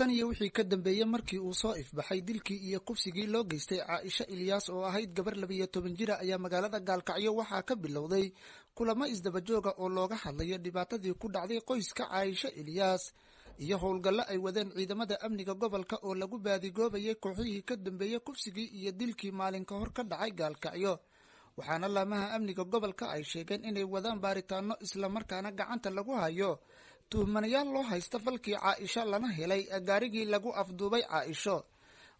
tan iyo wixii ka dambeeyay markii uu soo ifbaxay dilkii iyo kufsigii loo geystay Caaisha Ilyas oo ahayd gabar 12 jir ayaa magaalada Gaalkacyo waxaa ka bilowday kulamo isdaba jooga oo looga hadlayo dhibaatadii ku dhacday qoyska Caaisha Ilyas iyo howlgalla ay wadeen ciidamada amniga gobolka oo lagu baadigoobayay kooxihii ka dambeeyay kufsigii iyo dilkii maalin ka hor ka dhacay Gaalkacyo waxaana laamaha amniga gobolka ay sheegeen inay wadaan baaritaano isla markaana gacanta lagu hayo tuhmanayaal loo haysta falkii Caaisha lana helay gaarigii lagu afduubay Caaisha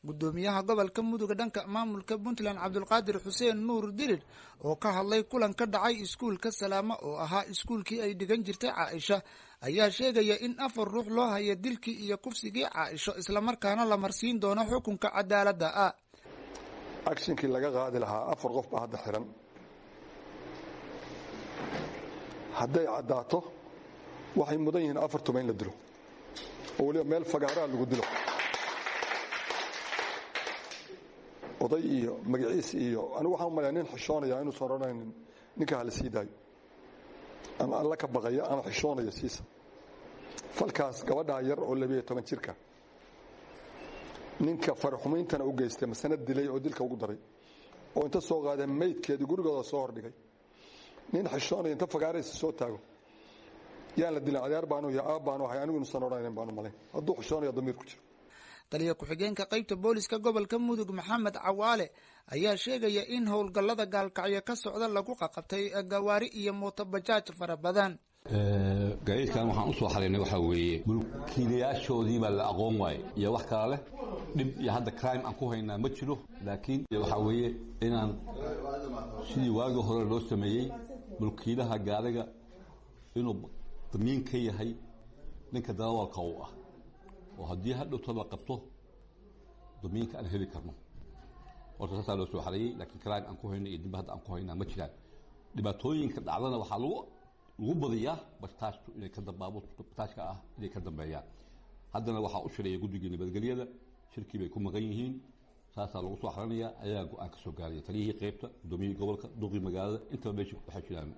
gudoomiyaha gobolka Mudug dhanka maamulka Puntland Cabdulqaadir Xuseen Nuur Dirir oo ka hadlay kulan ka dhacay iskuulka Salaama oo ahaa iskuulkii ay dhigan jirtay Caaisha ayaa sheegaya in 4 ruux loo hayo dilkii iyo kufsigii Caaisha isla markaana la marsiin doono xukunka cadaaladda ah actionkii laga qaadi lahaa 4 qof baa hadda xiran hadday cadaato waxay mudan yihiin 4 tumayn la dilo oo waliba meel fagaaraa lagu dilo oday iyo magaciis iyo anigu waxaan umaleeyaa nin xishoonaya inuu soo raraynin ninka hal sii daayo ama alla ka baqaya ama xishoonaya siisa falkaas gabadha yar oo 12 jirka ninka farxumayntana u geystay masanad dilay oo dilka ugu daray oo inta soo qaaday meydkeedii gurigooda soo hordhigay nin xishoonaya inta fagaaraysa soo taago yaan la dilay adeer baanu iyo aab baanu hay anigu insan oranayn baanu malay hadduu xishoonaya damiir ku jiro taliya ku-xigeenka qaybta booliska gobolka Mudug Maxamed Cawaale ayaa sheegaya in howlgallada Gaalkacyo ka socda lagu qaqabtay gawaari iyo mooto bajaaj fara badan gaadiidkan waxaan u soo xareynay waxa weeye mulkiilayaashoodii baa la aqoon waay iyo wax kale leh dib iyo hadda crime aan ku haynaa ma jiro laakiin waxa weeye inaan sidii waagi hore loo sameeyay mulkiilaha gaariga inuu damiin ka yahay ninka darawalka uu ah oo haddii hadhowto la qabto damiinka aan heli karno horta saasaa loo soo xareeyay laakiin crime aan ku hayno iyo dib hadda aan ku haynaa ma jiraan dhibaatooyinka dhacdana waxaa lagu badiyaa bashtaashtu inay ka dambaabto bashtaashka ah inay ka dambeeyaan haddana waxaa u shireeya guddiga nabadgelyada shirkii bay ku maqan yihiin saasaa lagu soo xaranayaa ayaa go-aan ka soo gaaraya taliyihii qaybta gudoomiyihii gobolka duqii magaalada intaba meesha waxay jiraan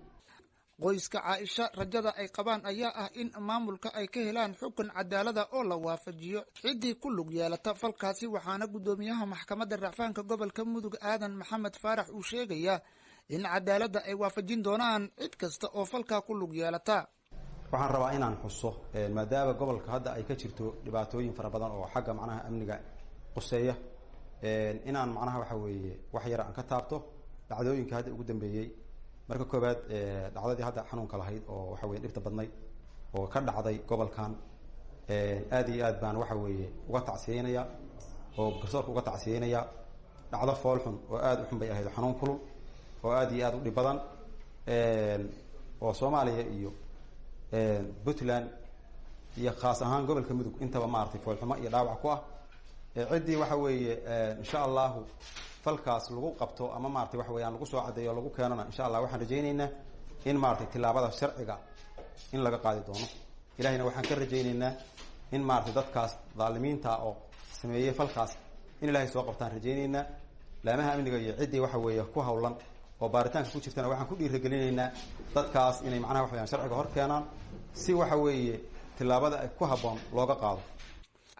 qoyska Caaisha rajada ay qabaan ayaa ah in maamulka ay ka helaan xukun cadaalada oo la waafajiyo cidii ku lug yeelata falkaasi waxaana gudoomiyaha maxkamadda racfaanka gobolka Mudug Aadan Maxamed Faarax uu sheegaya in cadaaladda ay waafajin doonaan cid kasta oo falka ku lug yeelata waxaan rabaa inaan xuso maadaama gobolka hadda ay ka jirto dhibaatooyin fara badan oo xagga macnaha amniga qoseeya inaan macnaha waxa weeye wax yar aan ka taabto dhacdooyinka hadda ugu dambeeyay marka koobaad dhacdadii hadda xanuunka lahayd oo waxa weeye dhibta badnay oo ka dhacday gobolkan aad iyo aad baan waxa weeye uga tacsiyeynaya oo garsoorka uga tacsiyeynaya dhacdo fool xun oo aad u xun bay ahayd xanuun kulul oo aad iyo aad u dhib badan oo Soomaaliya iyo Puntland iyo khaas ahaan gobolka Mudug intaba maartay fool xumo iyo dhaawac ku ah cidii waxa weeye insha Allah falkaas lagu qabto ama maartay wax weeyaan lagu soo cadeeyo lagu keenana insha Allah waxaan rajaynaynaa in maartay tilaabada sharciga in laga qaadi doono ilaahayna waxaan ka rajaynaynaa in maartay dadkaas dhaalimiinta oo sameeyay falkaas in ilaahay soo qabtaan rajaynaynaa laamaha amniga iyo cidii waxa weeye ku hawlan oo baaritaanka ku jirtana waxaan ku dhiirigelinaynaa dadkaas inay macnaha wax weeyaan sharciga hor keenaan si waxa weeye tilaabada ay ku haboon looga qaado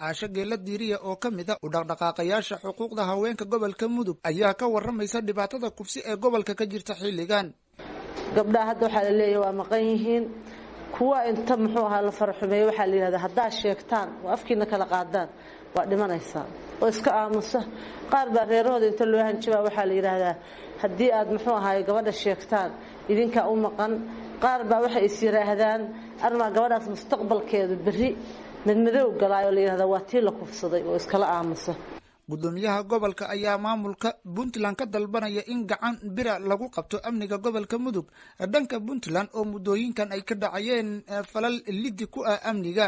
Caasha Geela Diiriya oo kamid ah u dhaqdhaqaaqayaasha xuquuqda haweenka gobolka Mudug ayaa ka waramaysa dhibaatada kufsi ee gobolka ka jirta xilligan gabdhaha hadda waxa la leeyahay waa maqan yihiin kuwa inta muxuu ahaa la farxumeeyo waxa la yiraahdaa haddaa sheegtaan oo afkiina kala qaadaan waa dhimanaysaa oo iska aamusa qaar baa reerahooda inta loo hanjibaa waxa la yiraahdaa haddii aad muxuu ahaa gabadha sheegtaan idinka u maqan qaar baa waxa is yiraahdaan arma gabadhaas mustaqbalkeedu bari madmadow galaayo la yiraahdaa waa tii la kufsaday oo iskala aamusa gudoomiyaha gobolka ayaa maamulka Puntland ka dalbanaya in gacan bira lagu qabto amniga gobolka Mudug dhanka Puntland oo mudooyinkan ay ka dhacayeen falal liddi ku ah amniga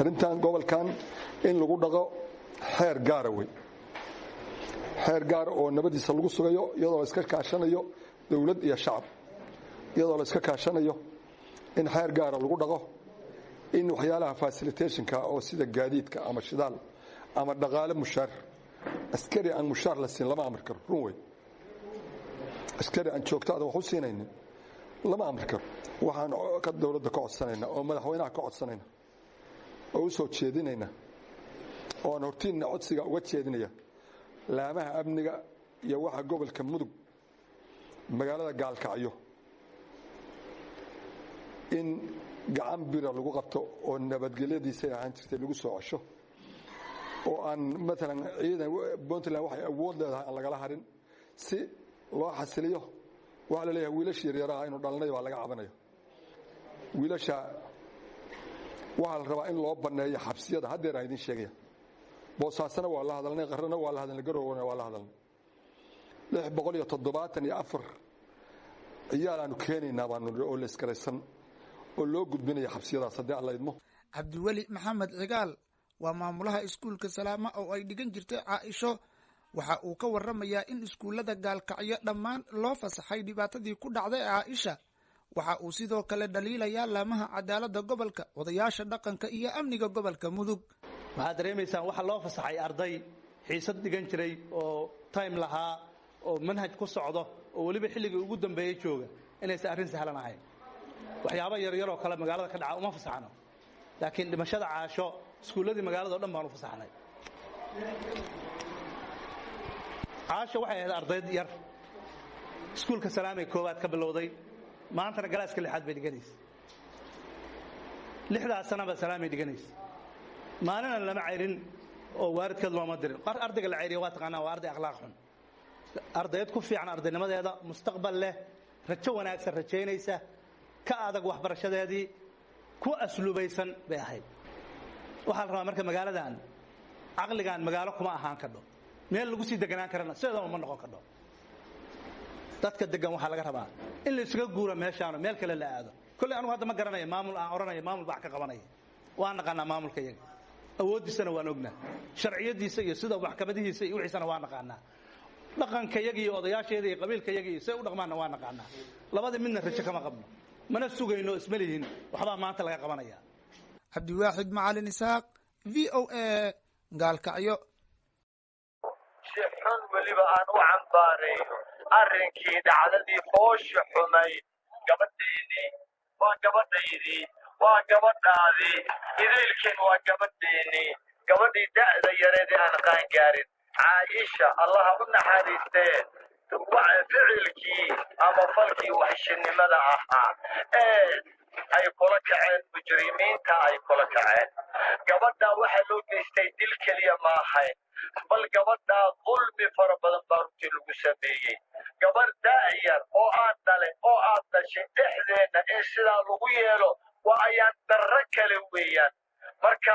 arintan gobolkan in lagu dhaqo xeer gaar ah xeer gaar oo nabadiisa lagu sugayo iyadoo iska kaashanayo dawlad iyo shacab iyadoo la iska kaashanayo in xeer gaar lagu dhaqo in waxyaalaha facilitationka oo sida gaadiidka ama shidaal ama dhaqaale mushaar askari aan mushaar la siin lama amri karo runway askari aan joogtada wax u siinaynin lama amri karo waxaan ka dawladda ka codsanayna oo madaxweynaha ka codsanayna oo u soo jeedinayna oon hortiinna codsiga uga jeedinaya laamaha amniga iyo waxa gobolka mudug magaalada gaalkacyo in gacan bira lagu qabto oo nabadgelyadiisa ahaan jirtay lagu soo cesho oo aan maalan ciidan Puntland waxay awood leedahay aan lagala harin si loo xasiliyo waxa la leeyahay wiilasha yaryaraha inuu dhalnay waa laga cabanayo wiilasha waxa la rabaa in loo baneeyo xabsiyada hadeer ay idin sheegaya boosaasana waa la hadalnay qarrana waa la hadalnay garowana waa la hadalnay 674 iyaalaanu keenaynaa baanu oo la iskaraysan oo loo gudbinayo xabsiyadaas haddii alla idmo cabdiweli maxamed cigaal waa maamulaha iskuulka salaama oo ay dhigan jirtay caaisho waxa uu ka warramayaa in iskuullada gaalkacyo dhammaan loo fasaxay dhibaatadii ku dhacday caaisha waxa uu sidoo kale dhaliilayaa laamaha cadaaladda gobolka odayaasha dhaqanka iyo amniga gobolka mudug waxaad dareemaysaan waxa loo fasaxay arday xiisad dhigan jiray oo time lahaa oo manhaj ku socdo oo waliba xilligii ugu dambeeyay jooga inaysan arrin sahlan ahayn waxyaabo yaryar oo kale magaalada ka dhaca uma fasaxno laakiin dhimashada caasho iskuuladii magaalada oo dhan baan u fasaxnay caasho waxay ahayd arday yar iskuulka salaamay koowaad ka bilowday maantana galaaska lixaad bay dhiganaysa 6 sano ba salaamay dhiganaysa maalina lama ceyrin oo waaridkeed looma dirin ardayga la ceyriyo waa taqaanaa waa arday akhlaaq xun ardayad ku fiican ardaynimadeeda mustaqbal leh rajo wanaagsan rajaynaysa ka adag waxbarashadeedii ku asluubaysan bay ahayd waxa la rabaa marka magaaladan aqligan magaalo kuma ahaan kadho meel lagu sii deganaan karana sidoo ma noqon kadho dadka degan waxa laga rabaa in la isuga guuro meeshaan meel kale la aado kulli anu hadda ma garanayo maamul aan oranayo maamul baa ka qabanaya waan naqaanaa maamulka iyaga awoodiisana waan ognaa sharciyadiisa iyo sida maxkamadihiisa iyo wixiisana waan naqaanaa dhaqanka iyaga iyo odayaasheeda iyo qabiilka iyaga iyo say u dhaqmaana waan naqaanaa labada midna rajo kama qabno mana sugayno ismalihin waxba maanta laga qabanaya cabdiwaaxid macalin isaaq VOA gaalkacyo shixun waliba aan u cambaareeyo arrinkii dhacdadii foosha xumay gabadheedii waa gabadhaydii waa gabadhaadii idaylkeen waa gabadheennii gabadhii da'da yareedii aan qaangaarin caaisha allaha u naxariistee ficilkii ama falkii waxshinimada ahaa ee ay kula kaceen mujrimiinta ay kula kaceen gabadhaa waxaa loo geystay dil keliya ma ahayn bal gabadhaa dulmi fara badan baa runtii lagu sameeyey gabadh da'yar oo aad dhale oo aad dhashay dhexdeenna in sidaa lagu yeelo waa ayaan darro kale weeyaan marka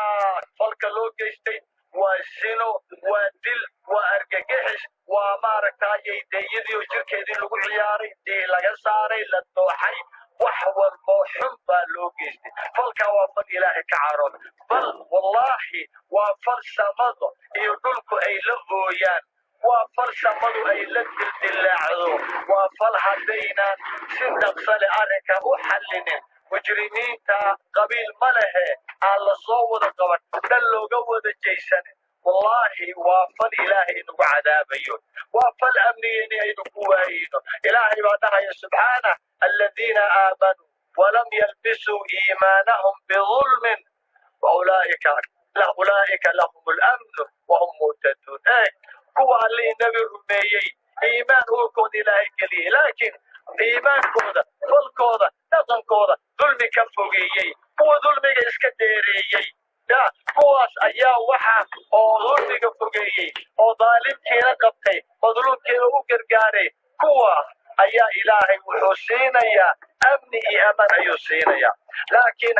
falka loo geystay waa sino waa dil waa argagixis waa maaragtay deeyadii oo jirkeedii lagu ciyaaray dii laga saaray la dooxay wax walbo xun baa loo geystay falka waa fal ilaahay ka caroon bal wallaahi waa fal samado iyo dhulku ay la hooyaan waa fal samadu ay la dildillaacdo waa fal haddaynan si dhaqsale arrinka u xallinin mujrimiinta qabiil ma lehe aan la soo wada qaban dhan looga wada jaysanin wallaahi waa fal ilaahay inagu cadaabayo waa fal amnigeeni aynu ku waayeyno ilaahay baa dhahaya subxaanah aladiina aamanuu walam yalbisuu iimaanahum bidulmin ulaa'ika lahum lamnu wahum muhtaduun kuwa allihii nebi rumeeyey iimaan urkooda ilaahay geliyey laakiin iimaankooda falkooda dhaqankooda dulmi ka fogeeyey kuwa dulmiga iska dheereeyey kuwaas ayaa waxa oo dulmiga fogeeyey oo daalimkiina qabtay madluumkiina u gargaaray kuwa ayaa ilaahay wuxuu siinayaa amni iyo amaan ayuu siinayaa laakiin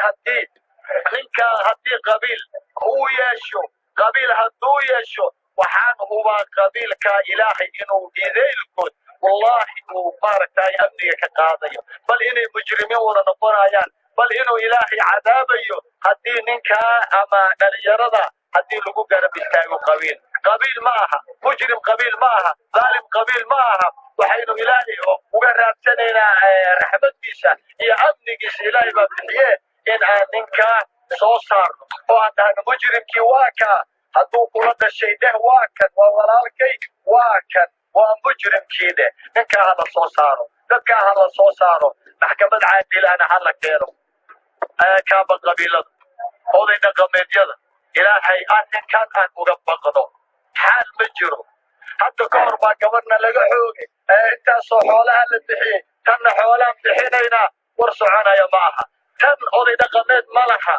haddii qabiil uu yeesho qabiil hadduu yeesho waxaan hubaa qabiilka ilaahay inuu idaylkood wallaahi uu maaragtay amniga ka qaadayo bal inay mujrimiin wada noqonayaan bal inuu ilaahay cadaabayo haddii ninkaa ama dhalinyarada haddii lagu garab istaago qabiil ma aha mujrim qabiil ma aha daalim qabiil ma aha waxaynu ilaahay uga raadsanaynaa raxmadkiisa iyo amnigiisa ilaahay baa bixiye in aan ninkaa soo saarno oo aan dhahno mujrimkii waa kaa hadduu kula dhashay dheh waa kan waa walaalkay waa kan waa mujrimkii dheh ninkaa hala soo saaro dadkaa hala soo saaro maxkamad caadilana hala keeno kaaba qabiilada oday dhaqameedyada ilaahay arrinkan aan uga baqno xaal ma jiro hadda ka hor baa gabadhna laga xoogay intaasoo xoolaha la bixiyey tanna xoolaan bixinaynaa war soconaya ma aha tan oday dhaqameed ma laha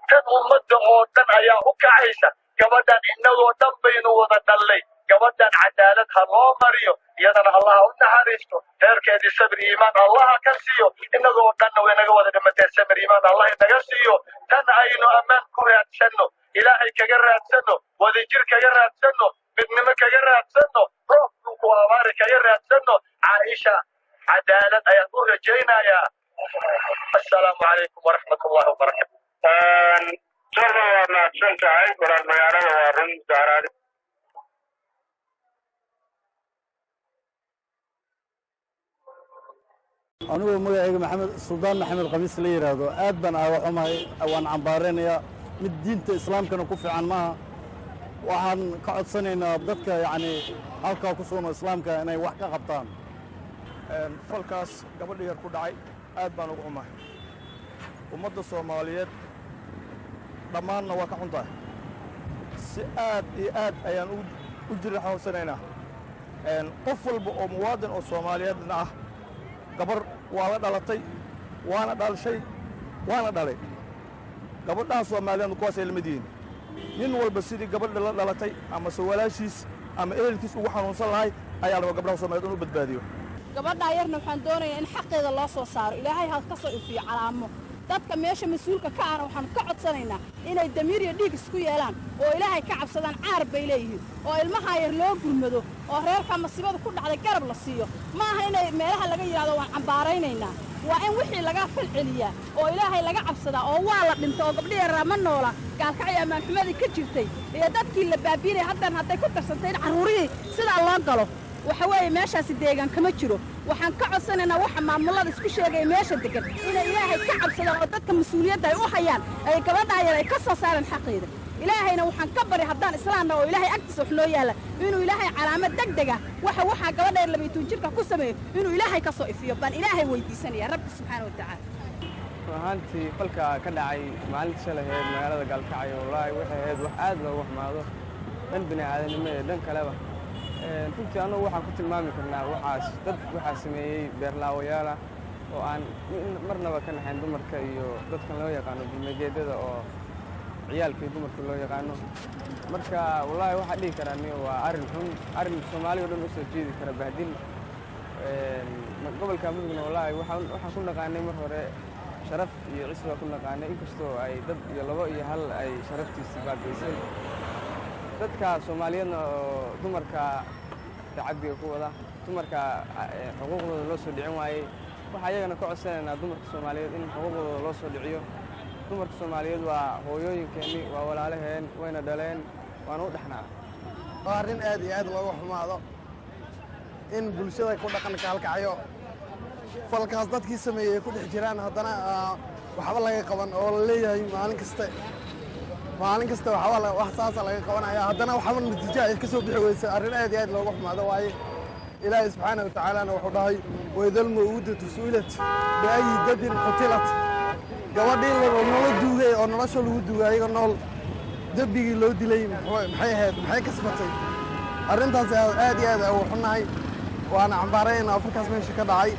tan ummadda oo dhan ayaa u kacaysa gabadhan innagoo dhan baynu wada dhallay gabadhan cadaalad ha loo mariyo iyadana allaha u naxariisto heerkeedii sabir iimaan allaha ka siiyo innagoo dhanna way naga wada dhimatee sabir iimaan allah inaga siiyo tan aynu ammaan ku raadsanno ilaahay kaga raadsanno wadajir kaga raadsanno midnimo kaga raadsanno roobku ku abaari kaga raadsanno caaisha cadaalad ayaan u rajaynayaa assalaamu calaykum waraxmat ullahi wabarakatu sirna waa mahadsan tahay walaal magaalada waa run daaraad anigoo magacayga maxamed suldaan maxamed khamiis la yidhaahdo aad baan aaga xumahay waan cambaaraynayaa mid diinta islaamkana ku fiican maaha waxaan ka codsanaynaa dadka yacni halkaa ku sugan oo islaamka inay wax ka qabtaan falkaas gabadha yar ku dhacay aad baan uga xumahay ummadda soomaaliyeed dhammaanna waa ka xun tahay si aad iyo aad ayaan u jirixawsanaynaa qof walba oo muwaadin oo soomaaliyeedna ah gabar waa la dhalatay waana dhalshay waana dhalay gabadhaha soomaaliyeedna kuwaasay la mid yihiin nin walba sidii gabadha la dhalatay amase walaashiis ama ehelkiis ugu xanuunsan lahay ayaa la rabaa gabdhaha soomaaliyeed inuu badbaadiyo gabadhaa yarna waxaan doonayaa in xaqeeda loo soo saaro ilaahay ha ka soo ifiyo calaamo dadka meesha mas-uulka ka ahna waxaan ka codsanaynaa inay damiir iyo dhiig isku yeelaan oo ilaahay ka cabsadaan caar bay leeyihiin oo ilmahaa yar loo gurmado oo reerka masiibada ku dhacday garab la siiyo ma aha inay meelaha laga yidhahdo waan cambaaraynaynaa waa in wixii laga falceliyaa oo ilaahay laga cabsadaa oo waa la dhintay oo gabdhi yaraa ma noola gaalkacyo ammaanxumadii ka jirtay iyo dadkii la baabiinay haddan hadday ku darsantay in carruurihii sidaa loo galo waxa weeye meeshaasi deegaan kama jiro waxaan ka codsanaynaa waxa maamulada isku sheegaya meesha degan inay ilaahay ka cabsadaan oo dadka mas-uuliyadda ay u hayaan ay gabadhaa yar ay ka soo saaraan xaqeeda ilaahayna waxaan ka bari haddaan islaamna oo ilaahay agtiisa wax noo yaalla inuu ilaahay calaamad degdega waxaa gabadha yar 12 jirka ku sameeyo inuu ilaahay ka soo ifiyo baan ilaahay weydiisanaya rabbi subxaana wa tacaala ahaantii falka ka dhacay maalinta shalaheed magaalada gaalkacyo wallaahi waxay ahayd wax aad loogu xumaado dhan bini aadanimo iyo dhan kaleba runtii annagu waxaan ku tilmaami karnaa waxaa sameeyey beerlaawayaala oo aan marnaba ka naxayn dumarka iyo dadkan loo yaqaano dulmageedada oo ciyaalka iyo dumarka loo yaqaano marka wallaahi waxaa dhihi karaa ni waa arrin xun arrin soomaaliya o dhan u soo jeedi kara bahdil gobolka mudugna wallaahi waxaan ku naqaanay mar hore sharaf iyo cis baa ku naqaanay inkastoo ay dad iyo labo iyo hal ay sharaftiisi baabiisay dadka soomaaliyeedna oo dumarka tacadiga ku wada dumarka xuquuqdooda loo soo dhicin waayey waxaa iyagana ka codsanaynaa dumarka soomaaliyeed in xuquuqdooda loo soo dhiciyo dumarka soomaaliyeed waa hooyooyinkeenni waa walaalaheen wayna dhaleen waana u dhexnaa waa arrin aad iyo aad looga xumaado in bulshada ku dhaqan kaalkacyo falkaas dadkii sameeyey ay ku dhex jiraan haddana waxba laga qaban oo la leeyahay maalin kasta wax saasa laga qabanaya haddana waxba natiijo ay ka soo bixi weysa arrin aad iyo aad looga xumaado waaye ilaahay subxaana wa tacaalana wuxuu dhahay waydal mawuudatu su'ilat biayi dadin qutilat gabadhii nolo duugay oo nolosha lagu duugay ayaga nool dembigii loo dilay maxay ahayd maxay kasbatay arrintaas aad iyo aad ugu xunnahay waana cambaaraynaa falkaas meesha ka dhacay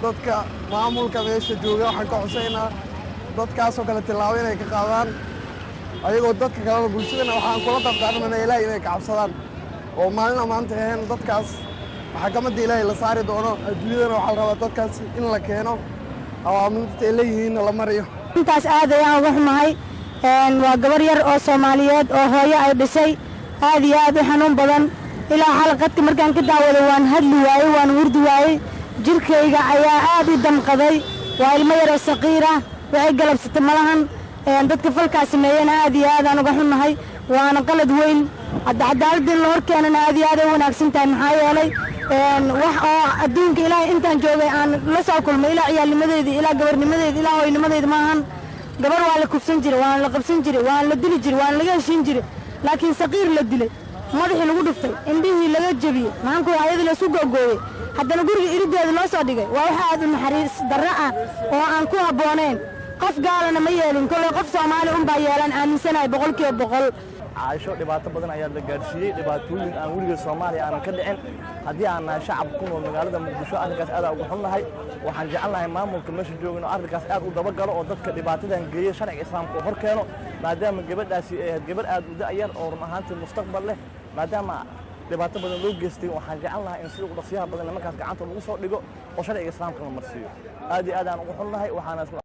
dadka maamulka meesha jooga waxaan ka codsanaynaa dadkaasoo kale tillaabo inay ka qaadaan ayagoo dadka kalena bulshadana waxaan kula dardaarmanaa ilaahay inay ka cabsadaan oo maalina maanta ahayn dadkaas maxkamadda ilaahay la saari doono adduunyadana waxaa la rabaa dadkaas in la keeno awaamirta ay leeyihiinna la mariyo intaas aad ayaan uga xumahay waa gabar yar oo soomaaliyeed oo hooyo ay dhisay aad iyo aad u xanuun badan ilaa xalaqadka markaan ka daawado waan hadli waayey waan hurdi waayey jirkayga ayaa aad u damqaday waa ilmo yar oo saqiira waxay galabsatay malahan dadka falkaas sameeyeen aad iyo aad aan uga xunnahay waana qalad weyn cadaaladda in la hor keenana aad iyo aad ay wanaagsan tahay maxaa yeelay wax oo adduunka ilaahay intaan joogay aan la soo kulmay ilaa ciyaalnimadeedii ilaa gabarnimadeedii ilaa hooynimadeedii maahan gabar waa la kufsan jiray waana la qabsan jiray waana la dili jiray waana laga heshiin jiray laakiin saqiir la dilay madaxii lagu dhiftay indhihii laga jebiyey maxaanku ayadii la isu googooyey haddana guriga irideeda loo soo dhigay waa wax aad u naxariis darro ah oo aan ku habboonayn qof gaalana ma yeelin kolley qof soomaali unbaa yeelan aaminsanahay 100% caaisho dhibaato badan ayaa la gaarsiiyey dhibaatooyin aan weliga Soomaaliya aanan ka dhicin haddii aan nahay shacab ku nool magaalada Muqdisho arrinkaas aad ugu xunnahay waxaan jecelnahay maamulka meesha joogno arrinkaas aad u dabagalo oo dadka dhibaatadan geeyo sharciga islaamka hor keeno maadaama gabadhaasi ay ahayd gabadh aad u da'yar oo run ahaantii mustaqbal leh maadaama dhibaato badan loo geystay waxaan jecelnahay in sida ugu dhaqsiyaha badan markaas gacanta lagu soo dhigo oo sharciga islaamka la marsiiyo aad iyo aad aan ugu xunnahay waxaana